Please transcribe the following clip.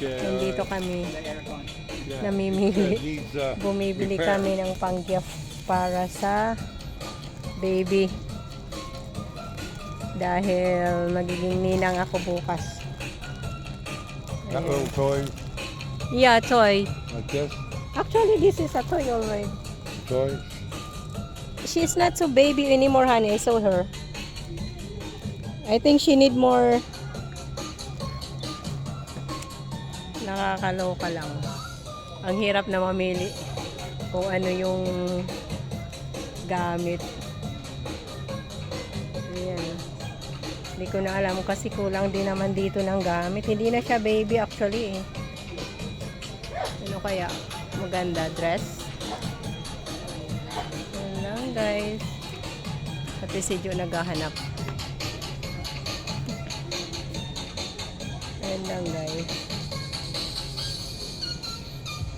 Nandito kami namimili. Bumibili kami ng pang-gift para sa baby. Dahil magiging ninang ako bukas. That little toy Yeah, toy. like this. Actually, this is a toy already. Toy. She's not so baby anymore, honey. I saw her. I think she need more. Nakakaloka lang. Ang hirap na mamili kung ano yung gamit. Ayan. Hindi ko na alam kasi kulang din naman dito ng gamit. Hindi na siya baby actually eh. Ano kaya? Maganda dress. Ayan lang guys. Pati si Jo naghahanap. Ayan lang guys.